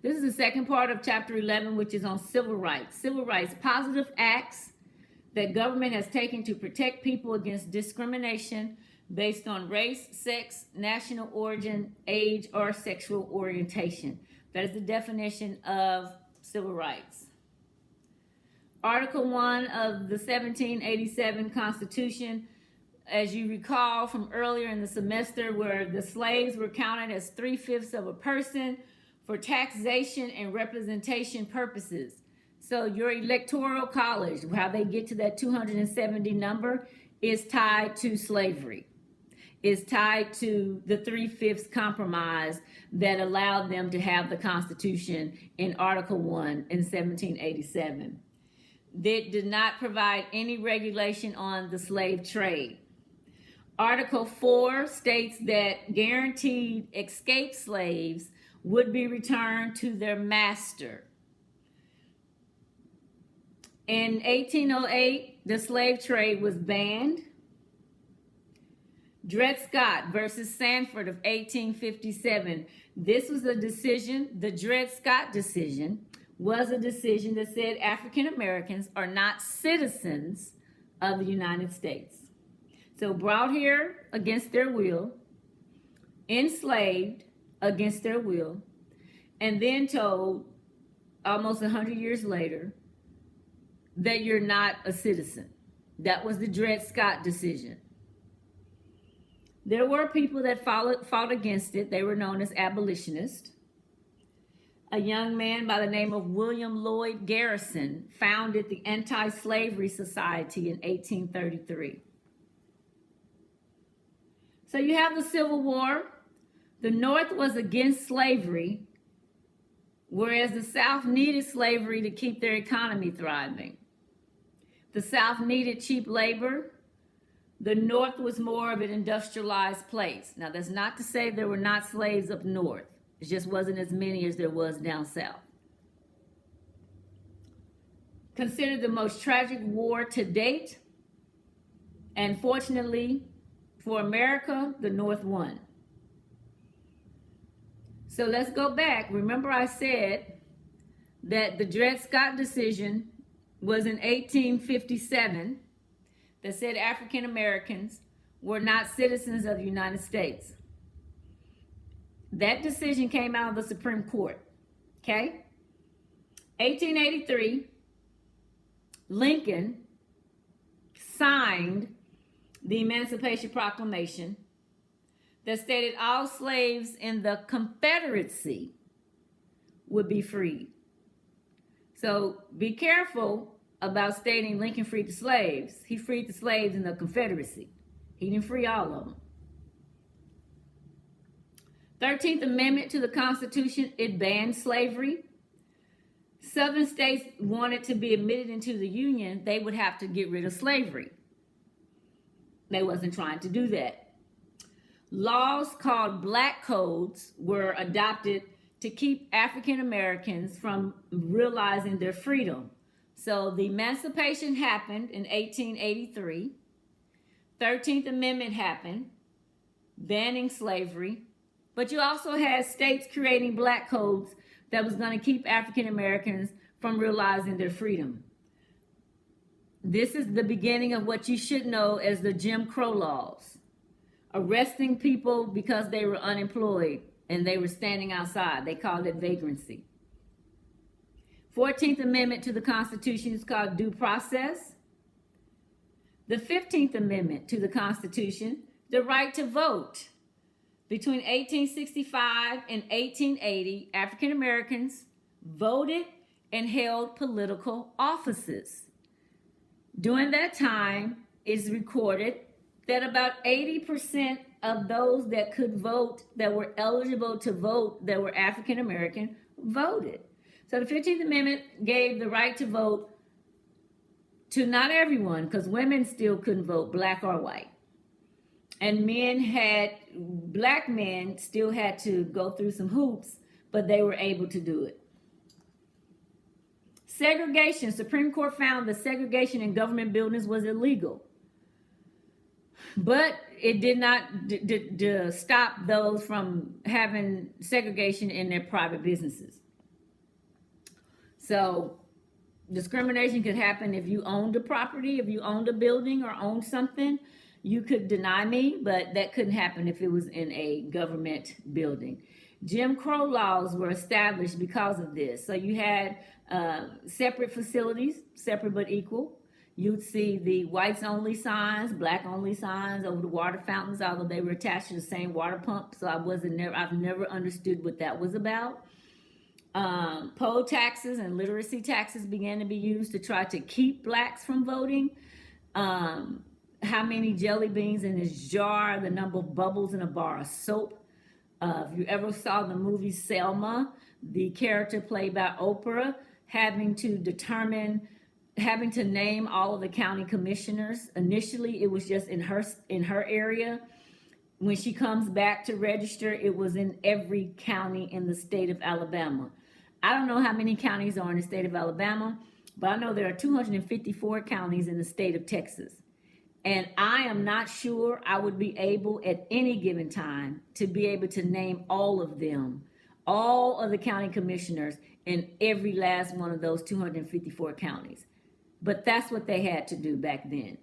This is the second part of chapter 11, which is on civil rights. Civil rights, positive acts that government has taken to protect people against discrimination based on race, sex, national origin, age, or sexual orientation. That is the definition of civil rights. Article 1 of the 1787 Constitution, as you recall from earlier in the semester, where the slaves were counted as 3/5 of a person for taxation and representation purposes. So your electoral college, how they get to that 270 number, is tied to slavery. Is tied to the 3/5 compromise that allowed them to have the Constitution in Article 1 in 1787. That did not provide any regulation on the slave trade. Article 4 states that guaranteed escaped slaves would be returned to their master. In 1808, the slave trade was banned. Dred Scott versus Sanford of 1857. This was a decision, the Dred Scott decision was a decision that said African Americans are not citizens of the United States. So brought here against their will, enslaved against their will, and then told almost 100 years later that you're not a citizen. That was the Dred Scott decision. There were people that fought against it. They were known as abolitionists. A young man by the name of William Lloyd Garrison founded the Anti-Slavery Society in 1833. So you have the Civil War. The North was against slavery, whereas the South needed slavery to keep their economy thriving. The South needed cheap labor. The North was more of an industrialized place. Now, that's not to say there were not slaves up north. It just wasn't as many as there was down south. Considered the most tragic war to date, and fortunately for America, the North won. So let's go back. Remember I said that the Dred Scott decision was in 1857 that said African Americans were not citizens of the United States. That decision came out of the Supreme Court, okay? 1883, Lincoln signed the Emancipation Proclamation that stated all slaves in the Confederacy would be freed. So be careful about stating Lincoln freed the slaves. He freed the slaves in the Confederacy. He didn't free all of them. 13th Amendment to the Constitution, it banned slavery. Southern states wanted to be admitted into the Union, they would have to get rid of slavery. They wasn't trying to do that. Laws called black codes were adopted to keep African Americans from realizing their freedom. So the emancipation happened in 1883. 13th Amendment happened, banning slavery. But you also had states creating black codes that was going to keep African Americans from realizing their freedom. This is the beginning of what you should know as the Jim Crow laws. Arresting people because they were unemployed and they were standing outside. They called it vagrancy. 14th Amendment to the Constitution is called due process. The 15th Amendment to the Constitution, the right to vote. Between 1865 and 1880, African Americans voted and held political offices. During that time, it's recorded that about 80% of those that could vote, that were eligible to vote, that were African American, voted. So the 15th Amendment gave the right to vote to not everyone, because women still couldn't vote, black or white. And black men still had to go through some hoops, but they were able to do it. Segregation. Supreme Court found that segregation in government buildings was illegal. But it did not stop those from having segregation in their private businesses. So discrimination could happen if you owned a property, if you owned a building or owned something. You could deny me, but that couldn't happen if it was in a government building. Jim Crow laws were established because of this. So you had separate facilities, separate but equal. You'd see the whites only signs, black only signs over the water fountains, although they were attached to the same water pump. So I've never understood what that was about. Poll taxes and literacy taxes began to be used to try to keep blacks from voting. How many jelly beans in this jar, the number of bubbles in a bar of soap. If you ever saw the movie Selma, the character played by Oprah having to name all of the county commissioners. Initially, it was just in her area. When she comes back to register, it was in every county in the state of Alabama. I don't know how many counties are in the state of Alabama, but I know there are 254 counties in the state of Texas. And I am not sure I would be able at any given time to be able to name all of them, all of the county commissioners in every last one of those 254 counties. But that's what they had to do back then.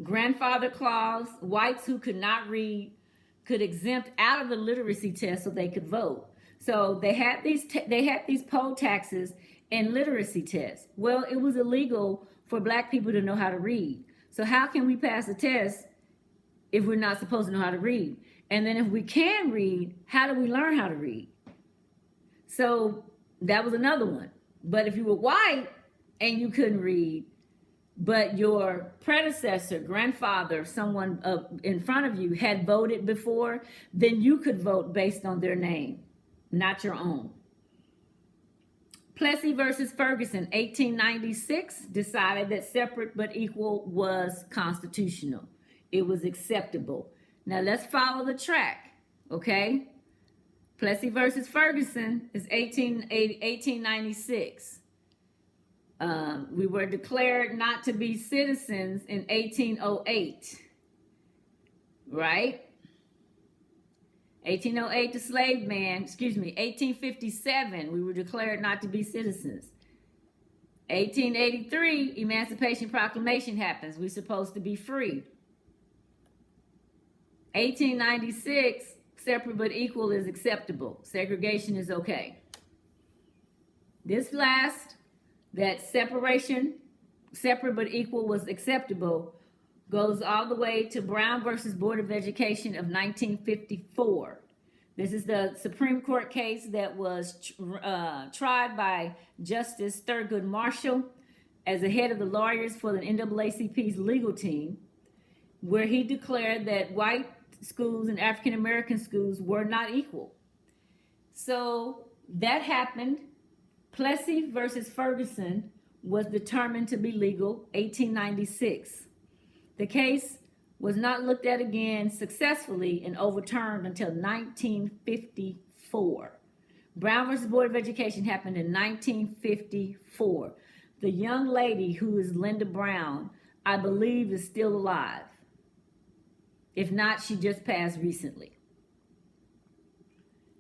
Grandfather clause, whites who could not read could exempt out of the literacy test so they could vote. So they had these poll taxes and literacy tests. Well, it was illegal for black people to know how to read. So how can we pass a test if we're not supposed to know how to read? And then if we can read, how do we learn how to read? So that was another one. But if you were white and you couldn't read, but your predecessor, grandfather, someone in front of you had voted before, then you could vote based on their name, not your own. Plessy versus Ferguson, 1896, decided that separate but equal was constitutional. It was acceptable. Now let's follow the track, okay? Plessy versus Ferguson is 1896. We were declared not to be citizens in 1808, right? 1808, the slave ban, 1857, we were declared not to be citizens. 1883, Emancipation Proclamation happens. We're supposed to be free. 1896, separate but equal is acceptable. Segregation is okay. This last, that separate but equal was acceptable, goes all the way to Brown versus Board of Education of 1954. This is the Supreme Court case that was tried by Justice Thurgood Marshall as the head of the lawyers for the NAACP's legal team, where he declared that white schools and African American schools were not equal. So that happened. Plessy versus Ferguson was determined to be legal 1896. The case was not looked at again successfully and overturned until 1954. Brown versus Board of Education happened in 1954. The young lady who is Linda Brown, I believe, is still alive. If not, she just passed recently.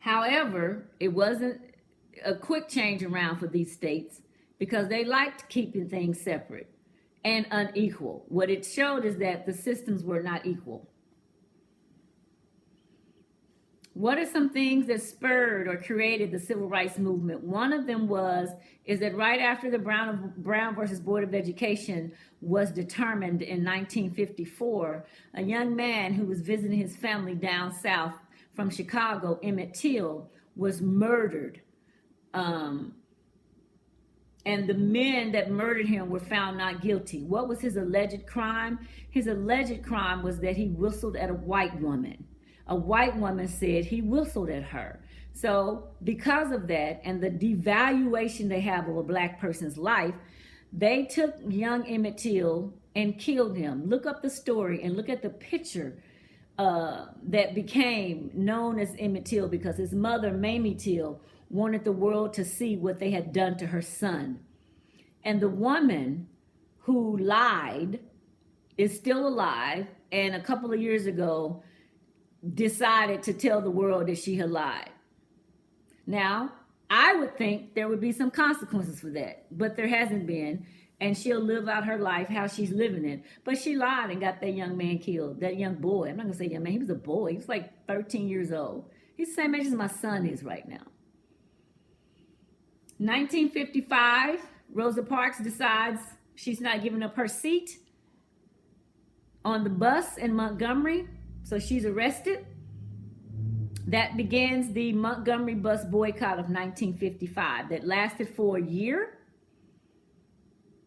However, it wasn't a quick change around for these states because they liked keeping things separate and unequal. What it showed is that the systems were not equal. What are some things that spurred or created the civil rights movement? One of them is that right after the Brown versus Board of Education was determined in 1954, a young man who was visiting his family down south from Chicago, Emmett Till, was murdered. And the men that murdered him were found not guilty. What was his alleged crime? His alleged crime was that he whistled at a white woman. A white woman said he whistled at her. So because of that and the devaluation they have of a black person's life, they took young Emmett Till and killed him. Look up the story and look at the picture that became known as Emmett Till because his mother, Mamie Till, wanted the world to see what they had done to her son. And the woman who lied is still alive, and a couple of years ago decided to tell the world that she had lied. Now, I would think there would be some consequences for that, but there hasn't been. And she'll live out her life how she's living it. But she lied and got that young man killed, that young boy. I'm not going to say young man. He was a boy. He was like 13 years old. He's the same age as my son is right now. 1955, Rosa Parks decides she's not giving up her seat on the bus in Montgomery, so she's arrested. That begins the Montgomery bus boycott of 1955 that lasted for a year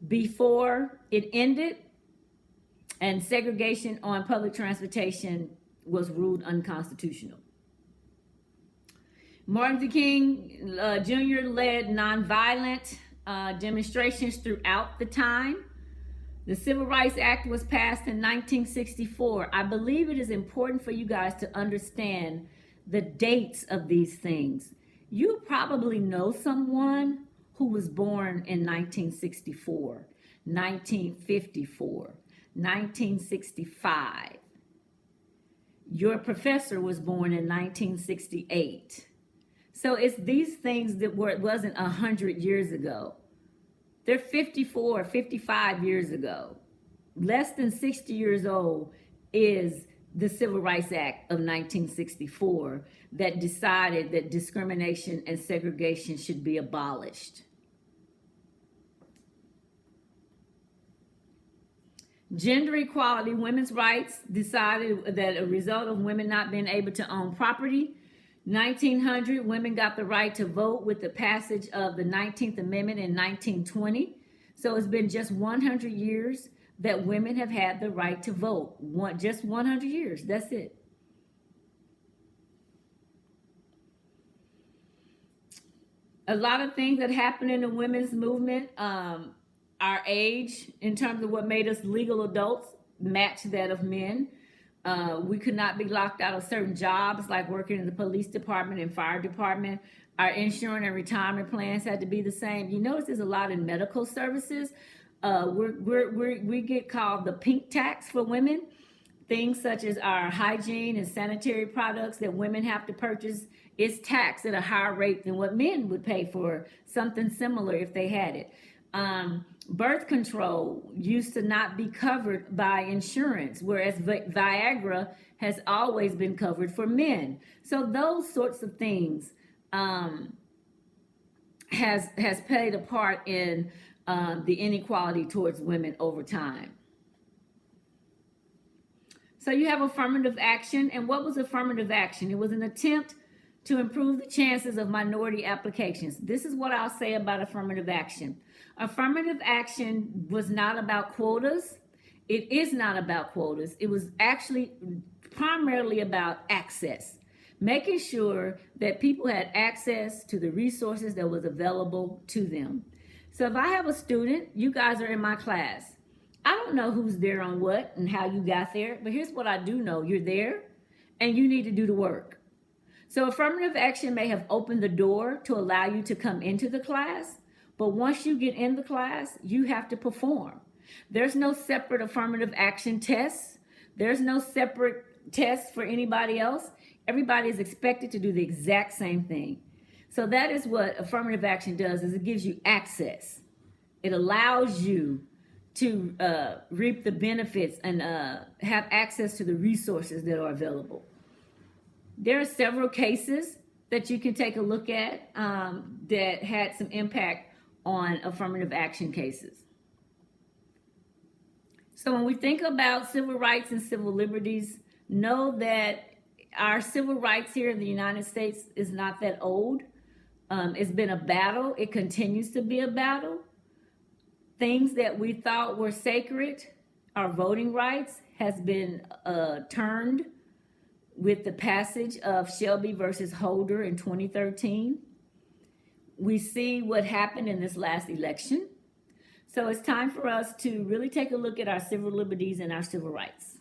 before it ended, and segregation on public transportation was ruled unconstitutional. Martin Luther King Jr. led nonviolent demonstrations throughout the time. The Civil Rights Act was passed in 1964. I believe it is important for you guys to understand the dates of these things. You probably know someone who was born in 1964, 1954, 1965. Your professor was born in 1968. So it's these things that it wasn't 100 years ago. They're 54, 55 years ago. Less than 60 years old is the Civil Rights Act of 1964 that decided that discrimination and segregation should be abolished. Gender equality, women's rights, decided that a result of women not being able to own property. 1900, women got the right to vote with the passage of the 19th Amendment in 1920. So it's been just 100 years that women have had the right to vote. Just 100 years, that's it. A lot of things that happened in the women's movement, our age, in terms of what made us legal adults, matched that of men. We could not be locked out of certain jobs, like working in the police department and fire department. Our insurance and retirement plans had to be the same. You notice there's a lot in medical services. We get called the pink tax for women. Things such as our hygiene and sanitary products that women have to purchase is taxed at a higher rate than what men would pay for something similar if they had it. Birth control used to not be covered by insurance, whereas Viagra has always been covered for men. So those sorts of things has played a part in the inequality towards women over time. So you have affirmative action. And what was affirmative action? It was an attempt to improve the chances of minority applications. This is what I'll say about affirmative action. Affirmative action was not about quotas. It is not about quotas. It was actually primarily about access, making sure that people had access to the resources that was available to them. So if I have a student, you guys are in my class. I don't know who's there on what and how you got there, but here's what I do know. You're there and you need to do the work. So affirmative action may have opened the door to allow you to come into the class, but once you get in the class, you have to perform. There's no separate affirmative action tests. There's no separate tests for anybody else. Everybody is expected to do the exact same thing. So that is what affirmative action does, is it gives you access. It allows you to reap the benefits and have access to the resources that are available. There are several cases that you can take a look at that had some impact on affirmative action cases. So when we think about civil rights and civil liberties, know that our civil rights here in the United States is not that old. It's been a battle. It continues to be a battle. Things that we thought were sacred, our voting rights, has been turned with the passage of Shelby versus Holder in 2013. We see what happened in this last election. So it's time for us to really take a look at our civil liberties and our civil rights.